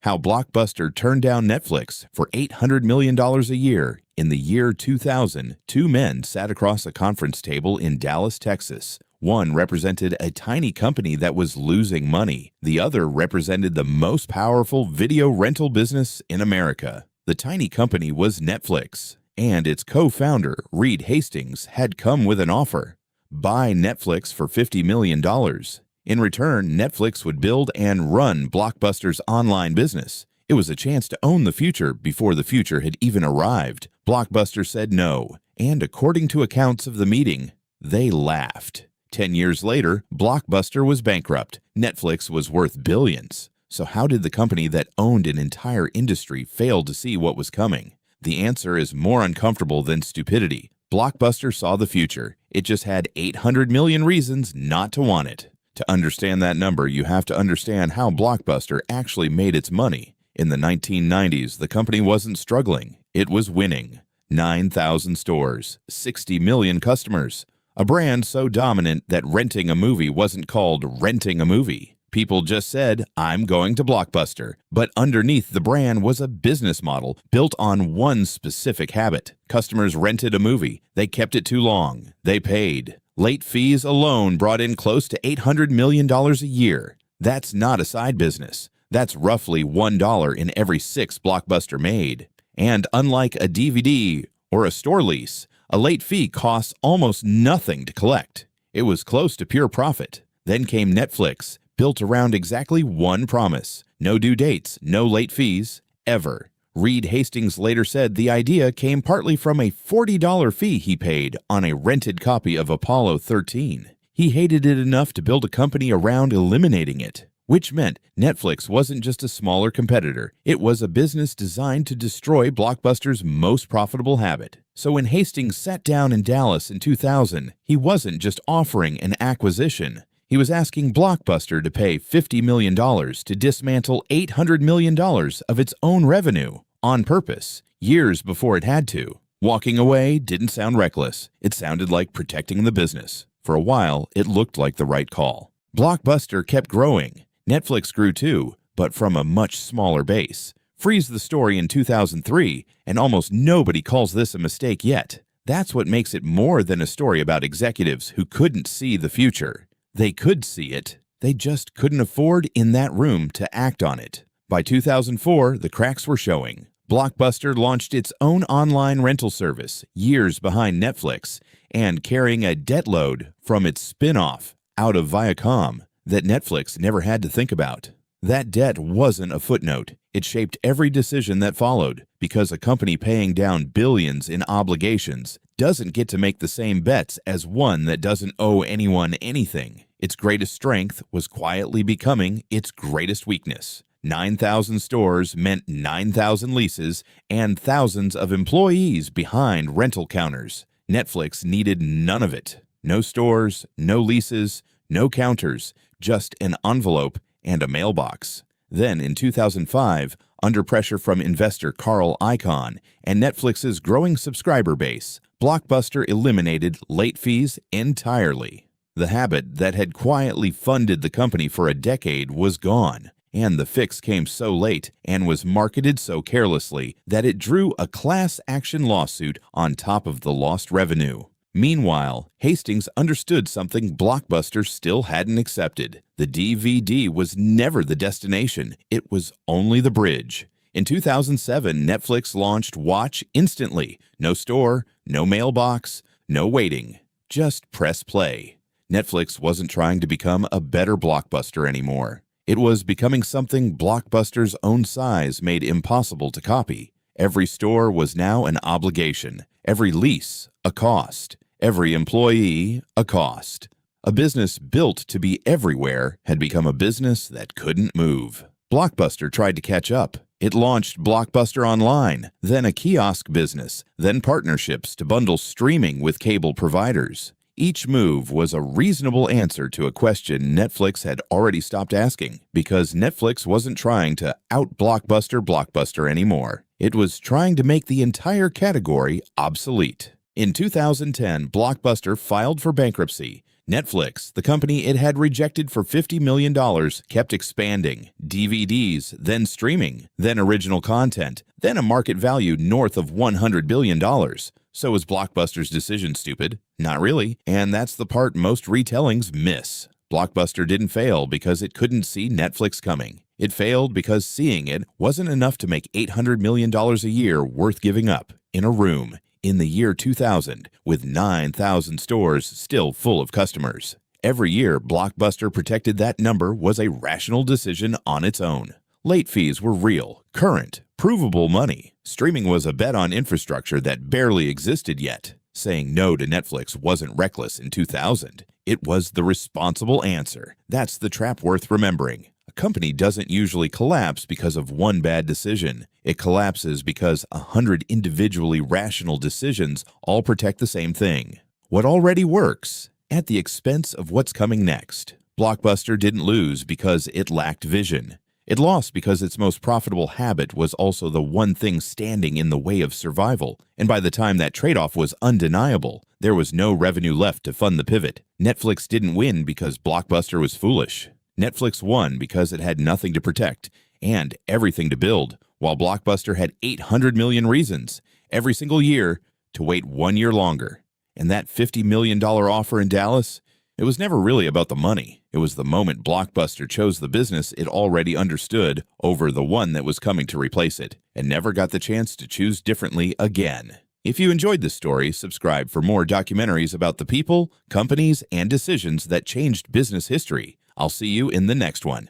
How Blockbuster turned down Netflix for $800 million a year. In the year 2000, two men sat across a conference table in Dallas, Texas. One represented a tiny company that was losing money. The other represented the most powerful video rental business in America. The tiny company was Netflix, and its co-founder, Reed Hastings, had come with an offer. Buy Netflix for $50 million. In return, Netflix would build and run Blockbuster's online business. It was a chance to own the future before the future had even arrived. Blockbuster said no, and according to accounts of the meeting, they laughed. 10 years later, Blockbuster was bankrupt. Netflix was worth billions. So how did the company that owned an entire industry fail to see what was coming? The answer is more uncomfortable than stupidity. Blockbuster saw the future. It just had 800 million reasons not to want it. To understand that number, you have to understand how Blockbuster actually made its money. In the 1990s, the company wasn't struggling. It was winning. 9,000 stores, 60 million customers. A brand so dominant that renting a movie wasn't called renting a movie. People just said, "I'm going to Blockbuster." But underneath the brand was a business model built on one specific habit. Customers rented a movie. They kept it too long. They paid. Late fees alone brought in close to $800 million a year. That's not a side business. That's roughly $1 in every 6 Blockbuster made. And unlike a DVD or a store lease, a late fee costs almost nothing to collect. It was close to pure profit. Then came Netflix, built around exactly one promise: no due dates, no late fees, ever. Reed Hastings later said the idea came partly from a $40 fee he paid on a rented copy of Apollo 13. He hated it enough to build a company around eliminating it, which meant Netflix wasn't just a smaller competitor. It was a business designed to destroy Blockbuster's most profitable habit. So when Hastings sat down in Dallas in 2000, he wasn't just offering an acquisition. He was asking Blockbuster to pay $50 million to dismantle $800 million of its own revenue on purpose, years before it had to. Walking away didn't sound reckless. It sounded like protecting the business. For a while, it looked like the right call. Blockbuster kept growing. Netflix grew too, but from a much smaller base. Freeze the story in 2003, and almost nobody calls this a mistake yet. That's what makes it more than a story about executives who couldn't see the future. They could see it. They just couldn't afford in that room to act on it. By 2004, the cracks were showing. Blockbuster launched its own online rental service, years behind Netflix, and carrying a debt load from its spin-off out of Viacom that Netflix never had to think about. That debt wasn't a footnote. It shaped every decision that followed, because a company paying down billions in obligations doesn't get to make the same bets as one that doesn't owe anyone anything. Its greatest strength was quietly becoming its greatest weakness. 9,000 stores meant 9,000 leases and thousands of employees behind rental counters. Netflix needed none of it. No stores, no leases, no counters, just an envelope and a mailbox. Then in 2005, under pressure from investor Carl Icahn and Netflix's growing subscriber base, Blockbuster eliminated late fees entirely. The habit that had quietly funded the company for a decade was gone, and the fix came so late and was marketed so carelessly that it drew a class action lawsuit on top of the lost revenue. Meanwhile, Hastings understood something Blockbuster still hadn't accepted. The DVD was never the destination. It was only the bridge. In 2007, Netflix launched Watch instantly. No store, no mailbox, no waiting. Just press play. Netflix wasn't trying to become a better Blockbuster anymore. It was becoming something Blockbuster's own size made impossible to copy. Every store was now an obligation. Every lease, a cost. Every employee, a cost. A business built to be everywhere had become a business that couldn't move. Blockbuster tried to catch up. It launched Blockbuster Online, then a kiosk business, then partnerships to bundle streaming with cable providers. Each move was a reasonable answer to a question Netflix had already stopped asking, because Netflix wasn't trying to out-Blockbuster anymore. It was trying to make the entire category obsolete. In 2010, Blockbuster filed for bankruptcy. Netflix, the company it had rejected for $50 million, kept expanding. DVDs, then streaming, then original content, then a market value north of $100 billion. So was Blockbuster's decision stupid? Not really, and that's the part most retellings miss. Blockbuster didn't fail because it couldn't see Netflix coming. It failed because seeing it wasn't enough to make $800 million a year worth giving up in a room in the year 2000 with 9,000 stores still full of customers. Every year, Blockbuster protected that number was a rational decision on its own. Late fees were real, current, provable money. Streaming was a bet on infrastructure that barely existed yet. Saying no to Netflix wasn't reckless in 2000. It was the responsible answer. That's the trap worth remembering. A company doesn't usually collapse because of one bad decision. It collapses because 100 individually rational decisions all protect the same thing. What already works, at the expense of what's coming next. Blockbuster didn't lose because it lacked vision. It lost because its most profitable habit was also the one thing standing in the way of survival, and by the time that trade-off was undeniable, there was no revenue left to fund the pivot. Netflix didn't win because Blockbuster was foolish. Netflix won because it had nothing to protect and everything to build, while Blockbuster had 800 million reasons, every single year, to wait 1 year longer. And that $50 million offer in Dallas? It was never really about the money. It was the moment Blockbuster chose the business it already understood over the one that was coming to replace it, and never got the chance to choose differently again. If you enjoyed this story, subscribe for more documentaries about the people, companies, and decisions that changed business history. I'll see you in the next one.